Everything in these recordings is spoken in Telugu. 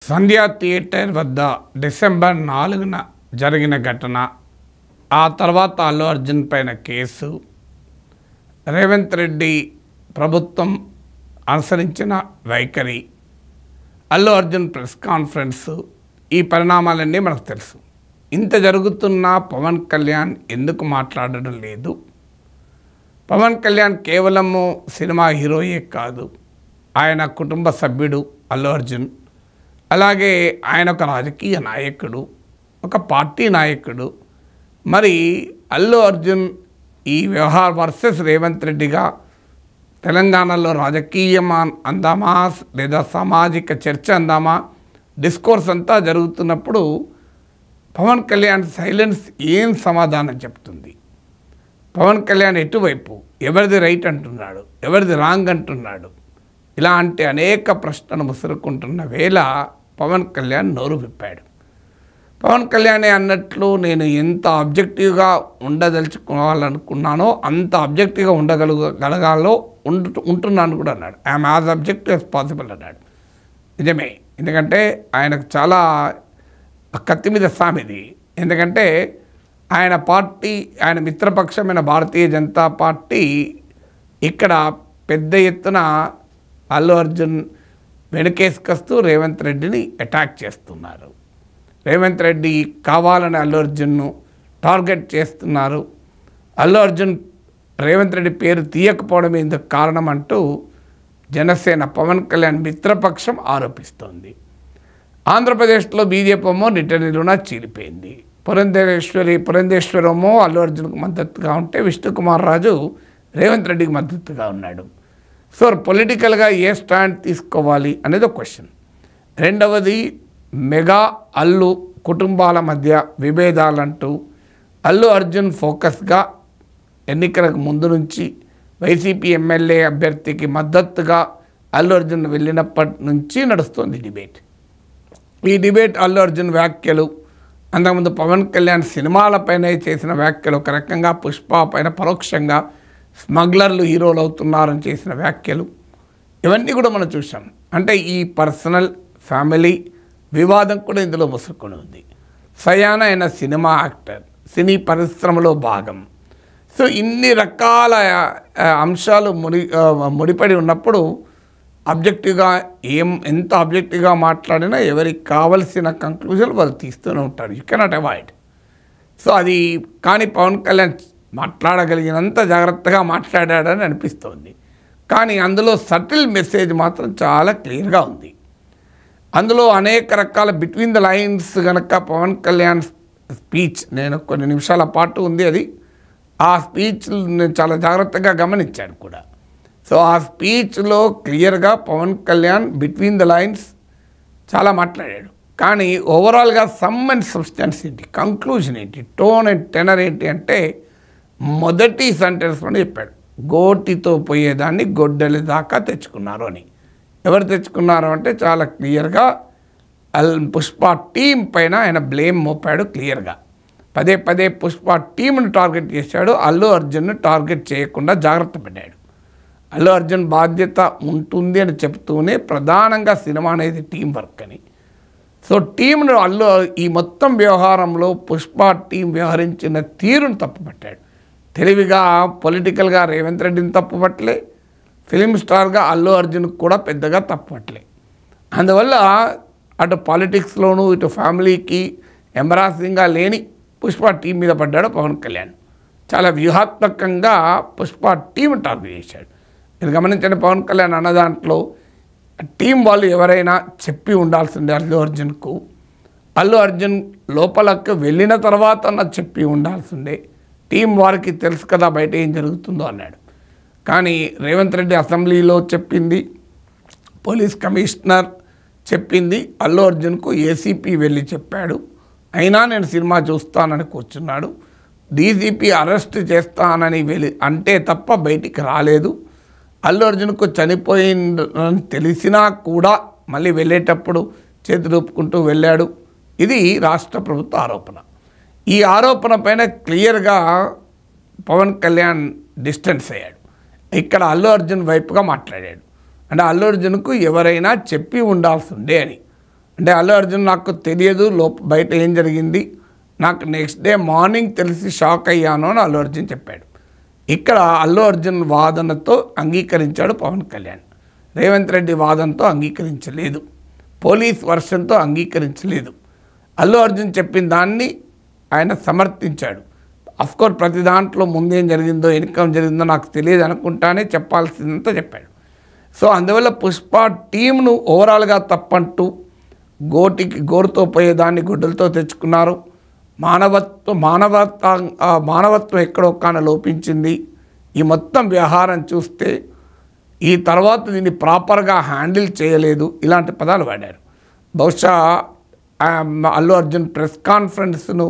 సంధ్యా థియేటర్ వద్ద డిసెంబర్ 4న జరిగిన ఘటన, ఆ తర్వాత అల్లు అర్జున్ పైన కేసు, రేవంత్ రెడ్డి ప్రభుత్వం అనుసరించిన వైఖరి, అల్లు అర్జున్ ప్రెస్ కాన్ఫరెన్స్, ఈ పరిణామాలన్నీ మనకు తెలుసు. ఇంత జరుగుతున్న పవన్ కళ్యాణ్ ఎందుకు మాట్లాడడం లేదు? పవన్ కళ్యాణ్ కేవలము సినిమా హీరోయే కాదు, ఆయన కుటుంబ సభ్యుడు అల్లు అర్జున్. అలాగే ఆయన ఒక రాజకీయ నాయకుడు, ఒక పార్టీ నాయకుడు. మరి అల్లు అర్జున్ ఈ వ్యవహార వర్సెస్ రేవంత్ రెడ్డిగా తెలంగాణలో రాజకీయం అందామా లేదా సామాజిక చర్చ అందామా, డిస్కోర్స్ అంతా జరుగుతున్నప్పుడు పవన్ కళ్యాణ్ సైలెన్స్ ఏం సమాధానం చెప్తుంది? పవన్ కళ్యాణ్ ఎటువైపు, ఎవరిది రైట్ అంటున్నాడు, ఎవరిది రాంగ్ అంటున్నాడు? ఇలాంటి అనేక ప్రశ్నలు ముసురుకుంటున్న వేళ పవన్ కళ్యాణ్ నోరు విప్పాడు. పవన్ కళ్యాణ్ అన్నట్లు నేను ఎంత ఆబ్జెక్టివ్గా ఉండదలుచుకోవాలనుకున్నానో అంత ఆబ్జెక్టివ్గా ఉండగలగాలో ఉంటున్నాను కూడా అన్నాడు. I'm as objective as possible అన్నాడు. నిజమే, ఎందుకంటే ఆయనకు చాలా కత్తి మీద సామిది. ఎందుకంటే ఆయన పార్టీ, ఆయన మిత్రపక్షమైన భారతీయ జనతా పార్టీ ఇక్కడ పెద్ద ఎత్తున అల్లు అర్జున్ వెనుకేసుకొస్తూ రేవంత్ రెడ్డిని అటాక్ చేస్తున్నారు. రేవంత్ రెడ్డి కావాలని అల్లు అర్జున్ను టార్గెట్ చేస్తున్నారు. అల్లు అర్జున్ రేవంత్ రెడ్డి పేరు తీయకపోవడం ఎందుకు కారణం అంటూ జనసేన పవన్ కళ్యాణ్ మిత్రపక్షం ఆరోపిస్తోంది. ఆంధ్రప్రదేశ్లో బీజేపీ ఏమో నిట్టనిలువునా చీలిపోయింది. పురంధేశ్వరమో అల్లు అర్జున్కు మద్దతుగా ఉంటే విష్ణుకుమార్ రాజు రేవంత్ రెడ్డికి మద్దతుగా ఉన్నాడు. సో పొలిటికల్గా ఏ స్టాండ్ తీసుకోవాలి అనేది ఒక క్వశ్చన్. రెండవది, మెగా అల్లు కుటుంబాల మధ్య విభేదాలంటూ అల్లు అర్జున్ ఫోకస్గా ఎన్నికలకు ముందు నుంచి వైసీపీ ఎమ్మెల్యే అభ్యర్థికి మద్దతుగా అల్లు అర్జున్ వెళ్ళినప్పటి నుంచి నడుస్తుంది డిబేట్. ఈ డిబేట్ అల్లు అర్జున్ వ్యాఖ్యలు, అంతకుముందు పవన్ కళ్యాణ్ సినిమాలపైనే చేసిన వ్యాఖ్యలు, ఒక రకంగా పుష్ప పైన పరోక్షంగా స్మగ్లర్లు హీరోలు అవుతున్నారని చేసిన వ్యాఖ్యలు, ఇవన్నీ కూడా మనం చూసాం. అంటే ఈ పర్సనల్ ఫ్యామిలీ వివాదం కూడా ఇందులో ముసురుకొని ఉంది. సయానా అయిన సినిమా యాక్టర్, సినీ పరిశ్రమలో భాగం. సో ఇన్ని రకాల అంశాలు ముడిపడి ఉన్నప్పుడు ఆబ్జెక్టివ్గా ఎంత ఆబ్జెక్టివ్గా మాట్లాడినా ఎవరికి కావలసిన కంక్లూజన్ వాళ్ళు తీస్తూనే ఉంటారు. You cannot avoid. సో అది కానీ పవన్ కళ్యాణ్ మాట్లాడగలిగినంత జాగ్రత్తగా మాట్లాడాడని అనిపిస్తోంది. కానీ అందులో సటిల్ మెసేజ్ మాత్రం చాలా క్లియర్గా ఉంది. అందులో అనేక రకాల బిట్వీన్ ద లైన్స్ కనుక పవన్ కళ్యాణ్ స్పీచ్, నేను కొన్ని నిమిషాల పాటు ఉంది అది, ఆ స్పీచ్ నేను చాలా జాగ్రత్తగా గమనించాను కూడా. సో ఆ స్పీచ్లో క్లియర్గా Pawan Kalyan between the lines చాలా మాట్లాడాడు. కానీ ఓవరాల్గా సమ్ అండ్ సబ్స్టెన్స్ ఏంటి, కంక్లూజన్ ఏంటి, టోన్ అండ్ టెనర్ ఏంటి అంటే మొదటి సెంటెన్స్లోనే చెప్పాడు, గోటితో పోయేదాన్ని గొడ్డలి దాకా తెచ్చుకున్నారు అని. ఎవరు తెచ్చుకున్నారు అంటే చాలా క్లియర్గా పుష్ప టీం పైన ఆయన బ్లేమ్ మోపాడు. క్లియర్గా పదే పదే పుష్ప టీంను టార్గెట్ చేశాడు, అల్లు అర్జున్ను టార్గెట్ చేయకుండా జాగ్రత్త పడ్డాడు. అల్లు అర్జున్ బాధ్యత ఉంటుంది అని చెప్తూనే ప్రధానంగా సినిమా అనేది టీం వర్క్ అని. సో టీంను ఈ మొత్తం వ్యవహారంలో పుష్ప టీం వ్యవహరించిన తీరును తప్పుపట్టాడు. తెలివిగా పొలిటికల్గా రేవంత్ రెడ్డిని తప్పుపట్టలే, ఫిలిం స్టార్గా అల్లు అర్జున్కి కూడా పెద్దగా తప్పుపట్టలే. అందువల్ల అటు పాలిటిక్స్లోనూ ఇటు ఫ్యామిలీకి ఎంబరాసింగ్గా లేని పుష్ప టీం మీద పడ్డాడు పవన్ కళ్యాణ్. చాలా వ్యూహాత్మకంగా పుష్ప టీం టార్గెట్ చేశాడు. మీరు గమనించండి, పవన్ కళ్యాణ్ అన్న దాంట్లో టీం వాళ్ళు ఎవరైనా చెప్పి ఉండాల్సిందే అల్లు అర్జున్కు. అల్లు అర్జున్ లోపలకు వెళ్ళిన తర్వాత చెప్పి ఉండాల్సిందే. టీం వారికి తెలుసు కదా బయట ఏం జరుగుతుందో అన్నాడు. కానీ రేవంత్ రెడ్డి అసెంబ్లీలో చెప్పింది, పోలీస్ కమిషనర్ చెప్పింది, అల్లు అర్జున్కు ఏసీపీ వెళ్ళి చెప్పాడు. అయినా నేను సినిమా చూస్తానని కూర్చున్నాడు. డీజీపీ అరెస్ట్ చేస్తానని అంటే తప్ప బయటికి రాలేదు. అల్లు అర్జున్కు చనిపోయిందని తెలిసినా కూడా మళ్ళీ వెళ్ళేటప్పుడు చేతులు ఊపుకుంటూ వెళ్ళాడు. ఇది రాష్ట్ర ప్రభుత్వ ఆరోపణ. ఈ ఆరోపణ పైన క్లియర్గా పవన్ కళ్యాణ్ డిస్టెన్స్ అయ్యాడు. ఇక్కడ అల్లు అర్జున్ వైపుగా మాట్లాడాడు. అంటే అల్లు అర్జున్కు ఎవరైనా చెప్పి ఉండాల్సిందే అని. అంటే అల్లు అర్జున్ నాకు తెలియదు బయట ఏం జరిగింది, నాకు నెక్స్ట్ డే మార్నింగ్ తెలిసి షాక్ అయ్యాను అని అల్లు అర్జున్ చెప్పాడు. ఇక్కడ అల్లు అర్జున్ వాదనతో అంగీకరించాడు పవన్ కళ్యాణ్. రేవంత్ రెడ్డి వాదనతో అంగీకరించలేదు, పోలీస్ వర్షన్తో అంగీకరించలేదు. అల్లు అర్జున్ చెప్పిన దాన్ని ఆయన సమర్థించాడు. అఫ్కోర్స్ ప్రతి దాంట్లో ముందేం జరిగిందో వెనుకం జరిగిందో నాకు తెలియదు అనుకుంటానే చెప్పాల్సిందంతా చెప్పాడు. సో అందువల్ల పుష్ప టీంను ఓవరాల్గా తప్పంటూ గోరుతో పోయేదాన్ని గుడ్డలతో తెచ్చుకున్నారు. మానవత్వం ఎక్కడో కాన లోపించింది. ఈ మొత్తం వ్యవహారం చూస్తే ఈ తర్వాత దీన్ని ప్రాపర్గా హ్యాండిల్ చేయలేదు, ఇలాంటి పదాలు వాడారు. బహుశా అల్లు అర్జున్ ప్రెస్ కాన్ఫరెన్స్ను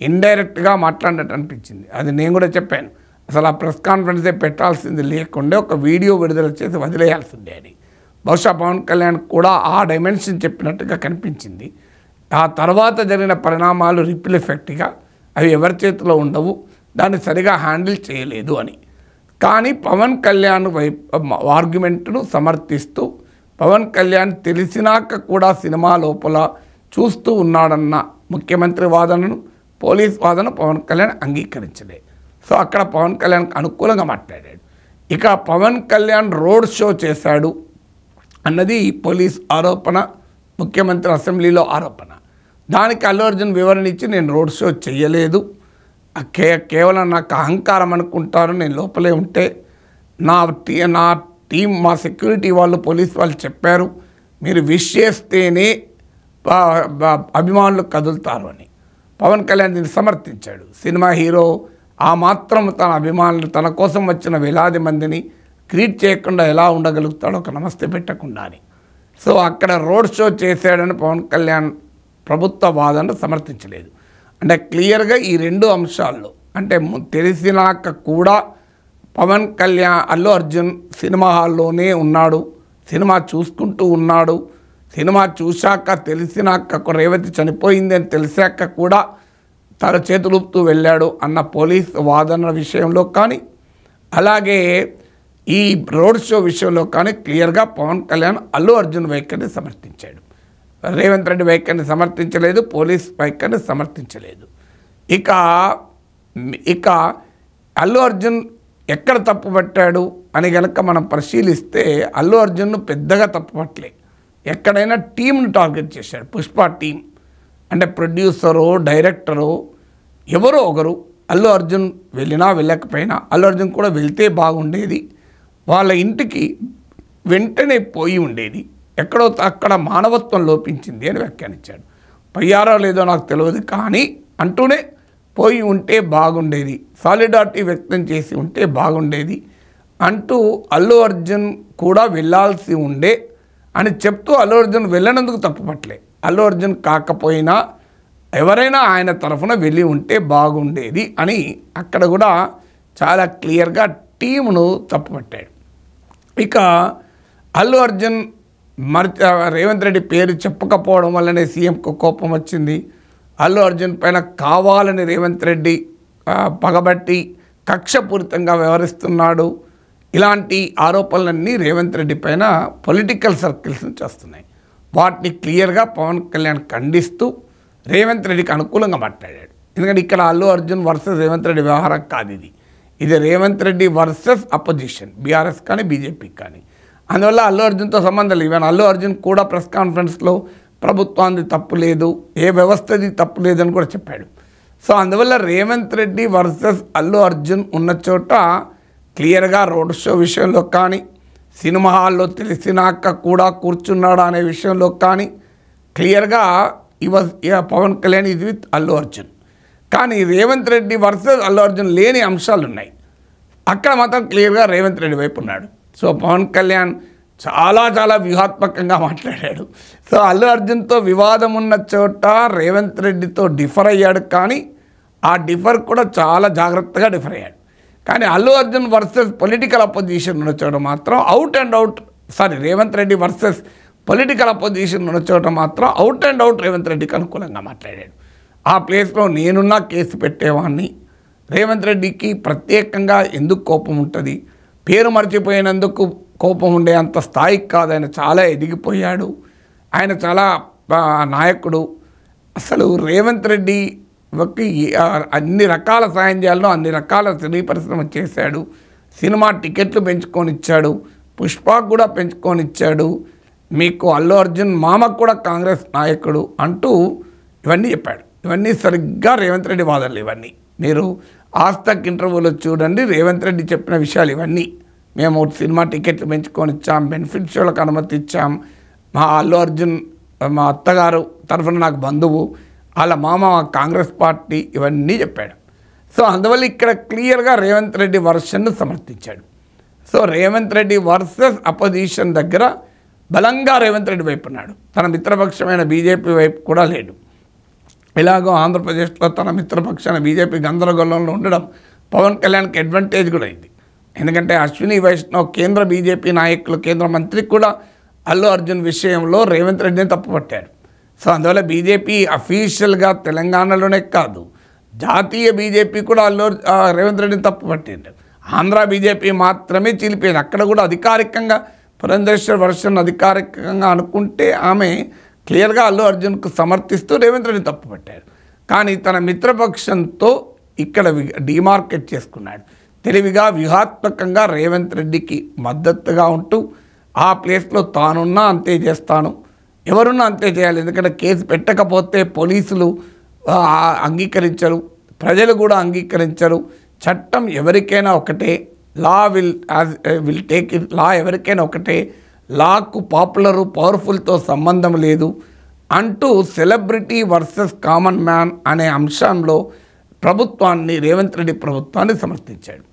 ఇండైరెక్ట్గా మాట్లాడినట్టు అనిపించింది. అది నేను కూడా చెప్పాను, అసలు ఆ ప్రెస్ కాన్ఫరెన్సే పెట్టాల్సింది లేకుండా ఒక వీడియో విడుదల చేసి వదిలేయాల్సిందే అని. బహుశా పవన్ కళ్యాణ్ కూడా ఆ డైమెన్షన్ చెప్పినట్టుగా కనిపించింది. ఆ తర్వాత జరిగిన పరిణామాలు రిపిల్ ఎఫెక్ట్గా అవి ఎవరి చేతిలో ఉండవు, దాన్ని సరిగా హ్యాండిల్ చేయలేదు అని. కానీ పవన్ కళ్యాణ్ ఆర్గ్యుమెంట్ను సమర్థిస్తూ పవన్ కళ్యాణ్ తెలిసినాక కూడా సినిమా లోపల చూస్తూ ఉన్నాడన్న ముఖ్యమంత్రి వాదనను, పోలీస్ వాదన పవన్ కళ్యాణ్ అంగీకరించలే. సో అక్కడ పవన్ కళ్యాణ్కి అనుకూలంగా మాట్లాడాడు. ఇక పవన్ కళ్యాణ్ రోడ్ షో చేశాడు అన్నది పోలీస్ ఆరోపణ, ముఖ్యమంత్రి అసెంబ్లీలో ఆరోపణ. దానికి అల్లు అర్జున్ వివరణ ఇచ్చి నేను రోడ్ షో చేయలేదు, కేవలం నాకు అహంకారం అనుకుంటారు, నేను లోపలే ఉంటే నా టీం మా సెక్యూరిటీ వాళ్ళు పోలీస్ వాళ్ళు చెప్పారు మీరు విష్ చేస్తేనే అభిమానులు కదులుతారు అని. పవన్ కళ్యాణ్ దీన్ని సమర్థించాడు. సినిమా హీరో ఆ మాత్రం తన అభిమానులు తన కోసం వచ్చిన వేలాది మందిని క్రియేట్ చేయకుండా ఎలా ఉండగలుగుతాడో ఒక నమస్తే పెట్టకుండా అని. సో అక్కడ రోడ్ షో చేశాడని పవన్ కళ్యాణ్ ప్రభుత్వ వాదనను సమర్థించలేదు. అంటే క్లియర్గా ఈ రెండు అంశాల్లో అంటే తెలిసినాక కూడా పవన్ కళ్యాణ్ అల్లు అర్జున్ సినిమా హాల్లోనే ఉన్నాడు, సినిమా చూసుకుంటూ ఉన్నాడు, సినిమా చూశాక తెలిసినాక రేవతి చనిపోయింది అని తెలిసాక కూడా తన చేతులుపుతూ వెళ్ళాడు అన్న పోలీస్ వాదన విషయంలో కానీ, అలాగే ఈ రోడ్ షో విషయంలో కానీ క్లియర్గా పవన్ కళ్యాణ్ అల్లు అర్జున్ వైఖరిని సమర్థించాడు. రేవంత్ రెడ్డి వైఖరిని సమర్థించలేదు, పోలీస్ వైఖరిని సమర్థించలేదు. ఇక అల్లు అర్జున్ ఎక్కడ తప్పుపట్టాడు అని కనుక మనం పరిశీలిస్తే అల్లు అర్జున్ను పెద్దగా తప్పుపట్టలే. ఎక్కడైనా టీంను టార్గెట్ చేశాడు. పుష్ప టీం అంటే ప్రొడ్యూసరు, డైరెక్టరు ఎవరో ఒకరు అల్లు అర్జున్ వెళ్ళినా వెళ్ళకపోయినా అల్లు అర్జున్ కూడా వెళ్తే బాగుండేది, వాళ్ళ ఇంటికి వెంటనే పోయి ఉండేది, ఎక్కడో అక్కడ మానవత్వం లోపించింది అని వ్యాఖ్యానించాడు. పోయారో లేదో నాకు తెలియదు కానీ అంటూనే పోయి ఉంటే బాగుండేది, సాలిడారిటీ వ్యక్తం చేసి ఉంటే బాగుండేది అంటూ అల్లు అర్జున్ కూడా వెళ్ళాల్సి ఉండే అని చెప్తూ అల్లు అర్జున్ వెళ్ళనందుకు తప్పుపట్టలే. అల్లు అర్జున్ కాకపోయినా ఎవరైనా ఆయన తరఫున వెళ్ళి ఉంటే బాగుండేది అని అక్కడ కూడా చాలా క్లియర్గా టీమును తప్పుపట్టాడు. ఇక అల్లు అర్జున్ రేవంత్ రెడ్డి పేరు చెప్పకపోవడం వల్లనే సీఎంకు కోపం వచ్చింది. అల్లు అర్జున్ పైన కావాలని రేవంత్ రెడ్డి పగబట్టి కక్షపూరితంగా వ్యవహరిస్తున్నాడు, ఇలాంటి ఆరోపణలన్నీ రేవంత్ రెడ్డి పైన పొలిటికల్ సర్కిల్స్ నుంచి వస్తున్నాయి. వాటిని క్లియర్గా పవన్ కళ్యాణ్ ఖండిస్తూ రేవంత్ రెడ్డికి అనుకూలంగా మాట్లాడాడు. ఎందుకంటే ఇక్కడ అల్లు అర్జున్ వర్సెస్ రేవంత్ రెడ్డి వ్యవహారం కాదు, ఇది Revanth Reddy versus opposition, BRS కానీ బీజేపీ కానీ. అందువల్ల అల్లు అర్జున్తో సంబంధం లేదు. ఈవెన్ అల్లు అర్జున్ కూడా ప్రెస్ కాన్ఫరెన్స్లో ప్రభుత్వానికి తప్పు లేదు, ఏ వ్యవస్థది తప్పు లేదని కూడా చెప్పాడు. సో అందువల్ల రేవంత్ రెడ్డి వర్సెస్ అల్లు అర్జున్ ఉన్న చోట క్లియర్గా రోడ్ షో విషయంలో కానీ, సినిమా హాల్లో తెలిసినాక కూడా కూర్చున్నాడు అనే విషయంలో కానీ క్లియర్గా పవన్ కళ్యాణ్ ఇది విత్ అల్లు అర్జున్. కానీ రేవంత్ రెడ్డి వర్సెస్ అల్లు అర్జున్ లేని అంశాలు ఉన్నాయి, అక్కడ మాత్రం క్లియర్గా రేవంత్ రెడ్డి వైపు ఉన్నాడు. సో పవన్ కళ్యాణ్ చాలా చాలా వ్యూహాత్మకంగా మాట్లాడాడు. సో అల్లు అర్జున్తో వివాదం ఉన్న చోట రేవంత్ రెడ్డితో డిఫర్ అయ్యాడు, కానీ ఆ డిఫర్ కూడా చాలా జాగ్రత్తగా డిఫర్ అయ్యాడు. కానీ Allu Arjun versus political opposition ఉన్న చోట మాత్రం Revanth Reddy versus political opposition ఉన్న చోట మాత్రం అవుట్ అండ్ అవుట్ రేవంత్ రెడ్డికి అనుకూలంగా మాట్లాడాడు. ఆ ప్లేస్లో నేనున్నా కేసు పెట్టేవాడిని, రేవంత్ రెడ్డికి ప్రత్యేకంగా ఎందుకు కోపం ఉంటుంది, పేరు మర్చిపోయినందుకు కోపం ఉండే అంత స్థాయికి కాదు, ఆయన చాలా ఎదిగిపోయాడు, ఆయన చాలా నాయకుడు. అసలు రేవంత్ రెడ్డి అన్ని రకాల సాయం చేయాలనో అన్ని రకాల సినీ పరిశ్రమ చేశాడు. సినిమా టికెట్లు పెంచుకొని ఇచ్చాడు, పుష్పకు కూడా పెంచుకొని ఇచ్చాడు, మీకు అల్లు అర్జున్ మామకు కూడా కాంగ్రెస్ నాయకుడు అంటూ ఇవన్నీ చెప్పాడు. ఇవన్నీ సరిగ్గా రేవంత్ రెడ్డి వాదనలు. ఇవన్నీ మీరు ఆస్తక్ ఇంటర్వ్యూలో చూడండి. రేవంత్ రెడ్డి చెప్పిన విషయాలు ఇవన్నీ. మేము సినిమా టికెట్లు పెంచుకొని ఇచ్చాం, బెనిఫిట్ షోలకు అనుమతి ఇచ్చాం, మా అల్లు అర్జున్ మా అత్తగారు తరఫున నాకు బంధువు, వాళ్ళ మామ కాంగ్రెస్ పార్టీ, ఇవన్నీ చెప్పాడు. సో అందువల్ల ఇక్కడ క్లియర్గా రేవంత్ రెడ్డి వర్షన్ను సమర్థించాడు. So Revanth Reddy versus opposition దగ్గర బలంగా రేవంత్ రెడ్డి వైపు ఉన్నాడు. తన మిత్రపక్షమైన బీజేపీ వైపు కూడా లేడు. ఇలాగో ఆంధ్రప్రదేశ్లో తన మిత్రపక్షాన బీజేపీ గందరగోళంలో ఉండడం పవన్ కళ్యాణ్కి అడ్వాంటేజ్ కూడా అయింది. ఎందుకంటే అశ్విని వైష్ణవ్ కేంద్ర బీజేపీ నాయకులు, కేంద్ర మంత్రికి కూడా అల్లు అర్జున్ విషయంలో రేవంత్ రెడ్డిని తప్పుపట్టారు. సో అందువల్ల బీజేపీ అఫీషియల్గా తెలంగాణలోనే కాదు, జాతీయ బీజేపీ కూడా రేవంత్ రెడ్డిని తప్పుపట్టింది. ఆంధ్ర బీజేపీ మాత్రమే చీలిపోయింది. అక్కడ కూడా అధికారికంగా పురంధేశ్వర్ వర్షన్ అధికారికంగా అనుకుంటే ఆమె క్లియర్గా అల్లు అర్జున్కు సమర్థిస్తూ రేవంత్ రెడ్డి తప్పుపట్టారు. కానీ తన మిత్రపక్షంతో ఇక్కడ డిమార్కెట్ చేసుకున్నాడు. తెలివిగా వ్యూహాత్మకంగా రేవంత్ రెడ్డికి మద్దతుగా ఉంటూ ఆ ప్లేస్లో తానున్నా అంతే చేస్తాను, ఎవరున్నా అంతే చేయాలి. ఎందుకంటే కేసు పెట్టకపోతే పోలీసులు అంగీకరించరు, ప్రజలు కూడా అంగీకరించరు. చట్టం ఎవరికైనా ఒకటే, లా విల్ టేక్ ఇట్, లా ఎవరికైనా ఒకటే, లాకు పాపులరు పవర్ఫుల్తో సంబంధం లేదు అంటూ సెలబ్రిటీ వర్సెస్ కామన్ మ్యాన్ అనే అంశంలో ప్రభుత్వాన్ని, రేవంత్ రెడ్డి ప్రభుత్వాన్ని సమర్థించాడు.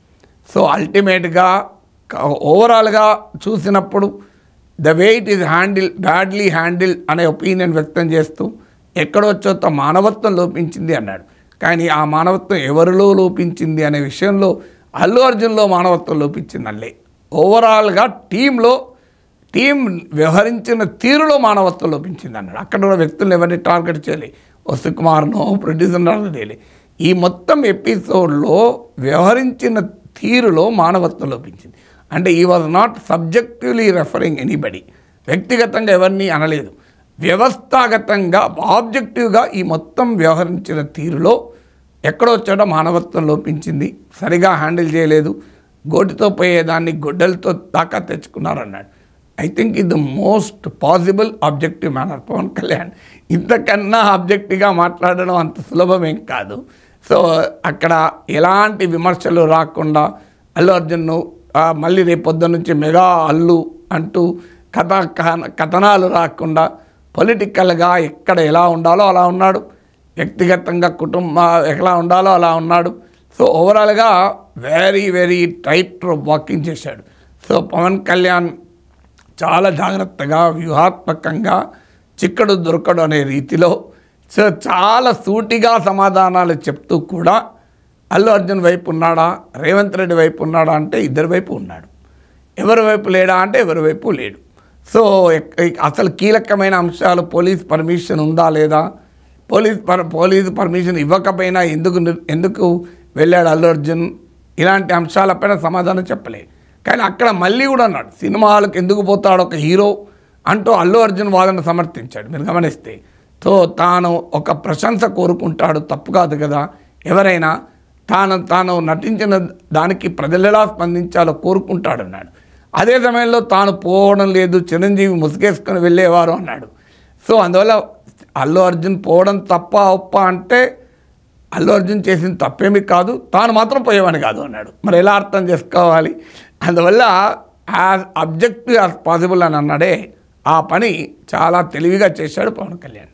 సో అల్టిమేట్గా ఓవరాల్గా చూసినప్పుడు the way it is badly handle అనే ఒపీనియన్ వ్యక్తం చేస్తూ ఎక్కడో చోట మానవత్వం లోపించింది అన్నాడు. కానీ ఆ మానవత్వం ఎవరిలో లోపించింది అనే విషయంలో అల్లు అర్జున్లో మానవత్వం లోపించిందల్లే. ఓవరాల్గా టీం వ్యవహరించిన తీరులో మానవత్వం లోపించింది అన్నాడు. అక్కడ కూడా వ్యక్తులను ఎవరిని టార్గెట్ చేయలే, సుకుమార్నో ప్రొడ్యూసర్ టార్గెట్ చేయలే. ఈ మొత్తం ఎపిసోడ్లో వ్యవహరించిన తీరులో మానవత్వం లోపించింది. అంటే ఈ was not subjectively referring anybody, వ్యక్తిగతంగా ఎవరిని అనలేదు, వ్యవస్థాగతంగా ఆబ్జెక్టివ్గా ఈ మొత్తం వ్యవహరించిన తీరులో ఎక్కడో చోట మానవత్వం లోపించింది, సరిగా హ్యాండిల్ చేయలేదు, గోటితో పోయేదాన్ని గొడ్డలతో దాకా తెచ్చుకున్నారన్నాడు. ఐ థింక్ ఇది the most possible objective manner Pawan Kalyan. ఇంతకన్నా ఆబ్జెక్టివ్గా మాట్లాడడం అంత సులభమేం కాదు. సో అక్కడ ఎలాంటి విమర్శలు రాకుండా అల్లు అర్జున్ను మళ్ళీ రేపొద్దు నుంచి మెగా అల్లు అంటూ కథనాలు రాకుండా పొలిటికల్గా ఎక్కడ ఎలా ఉండాలో అలా ఉన్నాడు, వ్యక్తిగతంగా ఎలా ఉండాలో అలా ఉన్నాడు. సో ఓవరాల్గా వెరీ టైట్ వాకింగ్ చేశాడు. సో పవన్ కళ్యాణ్ చాలా జాగ్రత్తగా వ్యూహాత్మకంగా చిక్కడు దొరకడు అనే రీతిలో సో చాలా సూటిగా సమాధానాలు చెప్తూ కూడా అల్లు అర్జున్ వైపు ఉన్నాడా, రేవంత్ రెడ్డి వైపు ఉన్నాడా అంటే ఇద్దరి వైపు ఉన్నాడు. ఎవరి వైపు లేడా అంటే ఎవరి వైపు లేడు. సో అసలు కీలకమైన అంశాలు పోలీస్ పర్మిషన్ ఉందా లేదా, పోలీసు పర్మిషన్ ఇవ్వకపోయినా ఎందుకు వెళ్ళాడు అల్లు అర్జున్, ఇలాంటి అంశాలపైన సమాధానం చెప్పలేదు. కానీ అక్కడ మళ్ళీ కూడా అన్నాడు, సినిమా హాల్కి ఎందుకు పోతాడు ఒక హీరో అంటూ అల్లు అర్జున్ వాదన సమర్థించాడు. మీరు గమనిస్తే సో తాను ఒక ప్రశంస కోరుకుంటాడు, తప్పు కాదు కదా, ఎవరైనా తాను నటించిన దానికి ప్రజలు ఎలా స్పందించాలో కోరుకుంటాడన్నాడు. అదే సమయంలో తాను పోవడం లేదు, చిరంజీవి ముసుగేసుకొని వెళ్ళేవారు అన్నాడు. సో అందువల్ల అల్లు అర్జున్ పోవడం తప్ప ఒప్ప అంటే అల్లు అర్జున్ చేసిన తప్పేమీ కాదు, తాను మాత్రం పోయేవాని కాదు అన్నాడు. మరి ఎలా అర్థం చేసుకోవాలి? అందువల్ల యాజ్ అబ్జెక్టివ్ యాజ్ పాసిబుల్ అని అన్నాడే, ఆ పని చాలా తెలివిగా చేశాడు పవన్ కళ్యాణ్.